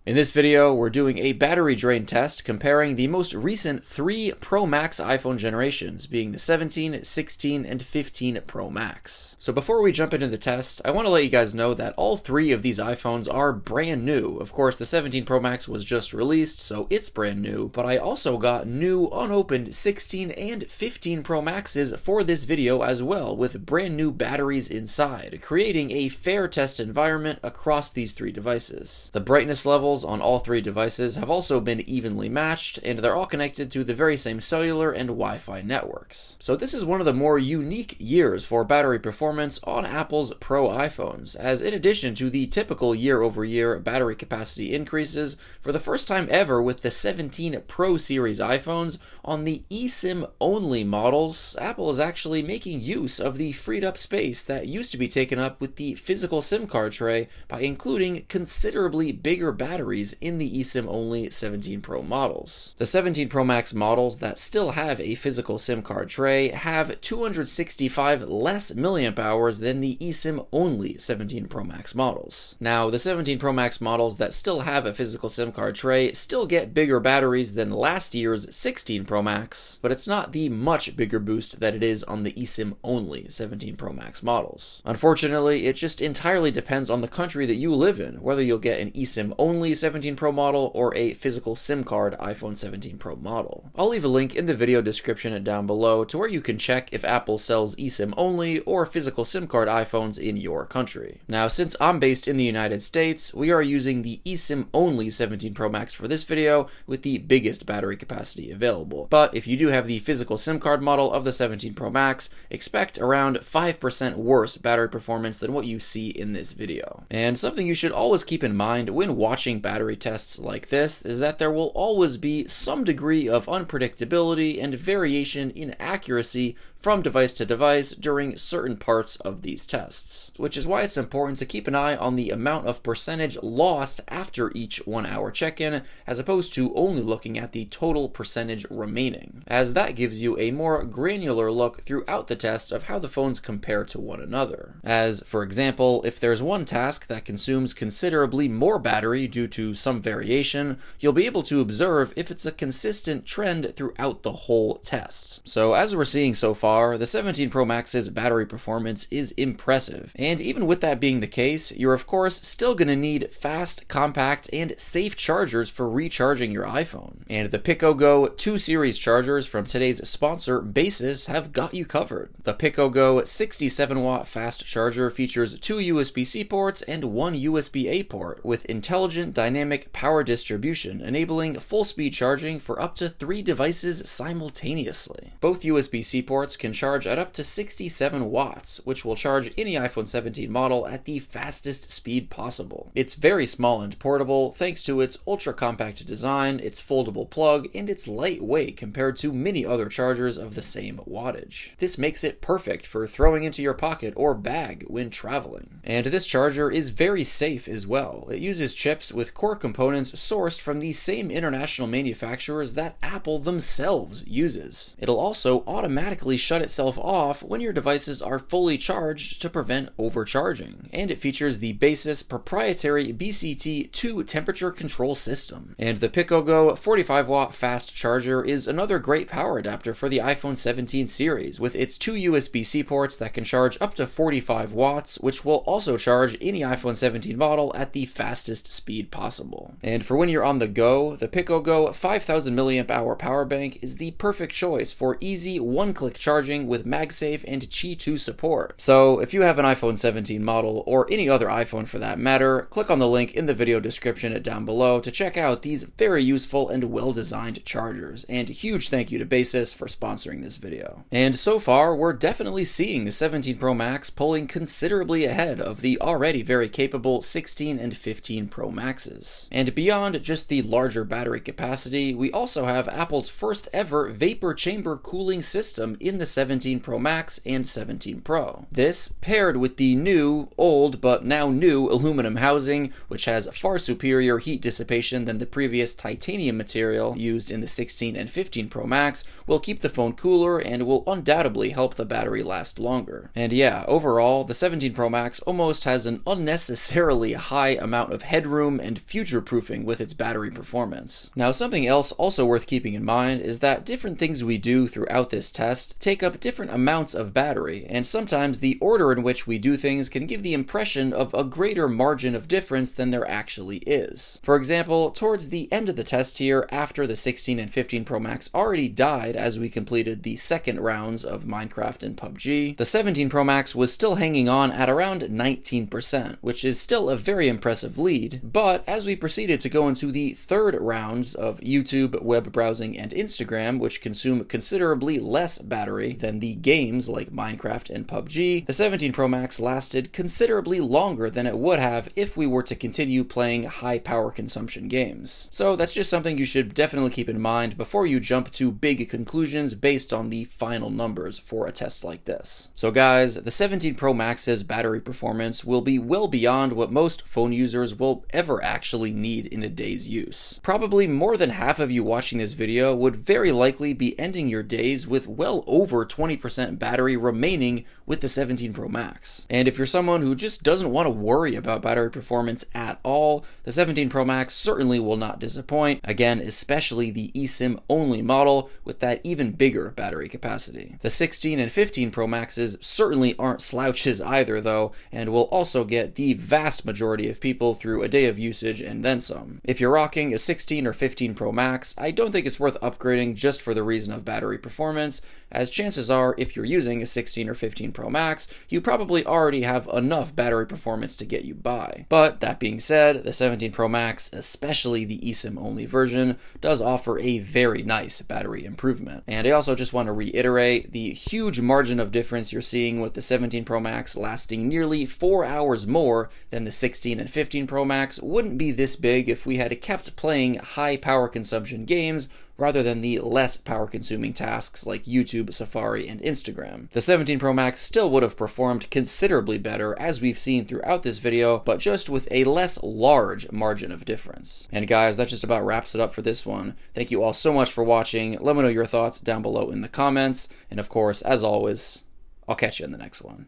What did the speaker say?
In this video, we're doing a battery drain test comparing the most recent 3 Pro Max iPhone generations, being the 17, 16, and 15 Pro Max. So before we jump into the test, I want to let you guys know that all 3 of these iPhones are brand new. Of course, the 17 Pro Max was just released, so it's brand new, but I also got new unopened 16 and 15 Pro Maxes for this video as well, with brand new batteries inside, creating a fair test environment across these 3 devices. The brightness levels on all 3 devices have also been evenly matched, and they're all connected to the very same cellular and Wi-Fi networks. So this is one of the more unique years for battery performance on Apple's Pro iPhones, as in addition to the typical year-over-year battery capacity increases, for the first time ever with the 17 Pro series iPhones, on the eSIM-only models, Apple is actually making use of the freed up space that used to be taken up with the physical SIM card tray by including considerably bigger batteries in the eSIM-only 17 Pro models. The 17 Pro Max models that still have a physical SIM card tray have 265 less milliamp hours than the eSIM-only 17 Pro Max models. Now, the 17 Pro Max models that still have a physical SIM card tray still get bigger batteries than last year's 16 Pro Max, but it's not the much bigger boost that it is on the eSIM-only 17 Pro Max models. Unfortunately, it just entirely depends on the country that you live in, whether you'll get an eSIM-only 17 Pro model or a physical SIM card iPhone 17 Pro model. I'll leave a link in the video description down below to where you can check if Apple sells eSIM only or physical SIM card iPhones in your country. Now, since I'm based in the United States, we are using the eSIM only 17 Pro Max for this video with the biggest battery capacity available. But if you do have the physical SIM card model of the 17 Pro Max, expect around 5% worse battery performance than what you see in this video. And something you should always keep in mind when watching battery tests like this is that there will always be some degree of unpredictability and variation in accuracy from device to device during certain parts of these tests, which is why it's important to keep an eye on the amount of percentage lost after each 1-hour check-in, as opposed to only looking at the total percentage remaining, as that gives you a more granular look throughout the test of how the phones compare to one another. As, for example, if there's one task that consumes considerably more battery due to some variation, you'll be able to observe if it's a consistent trend throughout the whole test. So as we're seeing so far, the 17 Pro Max's battery performance is impressive, and even with that being the case, you're of course still going to need fast, compact, and safe chargers for recharging your iPhone. And the PicoGo 2 series chargers from today's sponsor, Basis, have got you covered. The PicoGo 67-watt fast charger features 2 USB-C ports and 1 USB-A port, with intelligent dynamic power distribution, enabling full-speed charging for up to 3 devices simultaneously. Both USB-C ports can charge at up to 67 watts, which will charge any iPhone 17 model at the fastest speed possible. It's very small and portable thanks to its ultra-compact design, its foldable plug, and its lightweight compared to many other chargers of the same wattage. This makes it perfect for throwing into your pocket or bag when traveling. And this charger is very safe as well. It uses chips with core components sourced from the same international manufacturers that Apple themselves uses. It'll also automatically shut itself off when your devices are fully charged to prevent overcharging. And it features the Basis proprietary BCT2 temperature control system. And the PicoGo 45-watt fast charger is another great power adapter for the iPhone 17 series, with its 2 USB-C ports that can charge up to 45 watts, which will also charge any iPhone 17 model at the fastest speed possible. And for when you're on the go, the PicoGo 5000 mAh power bank is the perfect choice for easy one-click charging with MagSafe and Qi 2 support. So if you have an iPhone 17 model, or any other iPhone for that matter, click on the link in the video description down below to check out these very useful and well-designed chargers. And huge thank you to Basis for sponsoring this video. And so far, we're definitely seeing the 17 Pro Max pulling considerably ahead of the already very capable 16 and 15 Pro Maxes. And beyond just the larger battery capacity, we also have Apple's first ever vapor chamber cooling system in the 17 Pro Max and 17 Pro. This, paired with the new, old, but now new aluminum housing, which has far superior heat dissipation than the previous titanium material used in the 16 and 15 Pro Max, will keep the phone cooler and will undoubtedly help the battery last longer. And yeah, overall, the 17 Pro Max almost has an unnecessarily high amount of headroom and and future-proofing with its battery performance. Now, something else also worth keeping in mind is that different things we do throughout this test take up different amounts of battery, and sometimes the order in which we do things can give the impression of a greater margin of difference than there actually is. For example, towards the end of the test here, after the 16 and 15 Pro Max already died as we completed the second rounds of Minecraft and PUBG, the 17 Pro Max was still hanging on at around 19%, which is still a very impressive lead, but as we proceeded to go into the third rounds of YouTube, web browsing, and Instagram, which consume considerably less battery than the games like Minecraft and PUBG, the 17 Pro Max lasted considerably longer than it would have if we were to continue playing high power consumption games. So that's just something you should definitely keep in mind before you jump to big conclusions based on the final numbers for a test like this. So guys, the 17 Pro Max's battery performance will be well beyond what most phone users will ever actually need in a day's use. Probably more than half of you watching this video would very likely be ending your days with well over 20% battery remaining with the 17 Pro Max. And if you're someone who just doesn't want to worry about battery performance at all, the 17 Pro Max certainly will not disappoint, again, especially the eSIM only model with that even bigger battery capacity. The 16 and 15 Pro Maxes certainly aren't slouches either though, and will also get the vast majority of people through a day of usage and then some. If you're rocking a 16 or 15 Pro Max, I don't think it's worth upgrading just for the reason of battery performance, as chances are if you're using a 16 or 15 Pro Max, you probably already have enough battery performance to get you by. But that being said, the 17 Pro Max, especially the eSIM only version, does offer a very nice battery improvement. And I also just want to reiterate the huge margin of difference you're seeing with the 17 Pro Max lasting nearly 4 hours more than the 16 and 15 Pro Max wouldn't be this big if we had kept playing high power consumption games rather than the less power-consuming tasks like YouTube, Safari, and Instagram. The 17 Pro Max still would have performed considerably better, as we've seen throughout this video, but just with a less large margin of difference. And guys, that just about wraps it up for this one. Thank you all so much for watching. Let me know your thoughts down below in the comments, and of course, as always, I'll catch you in the next one.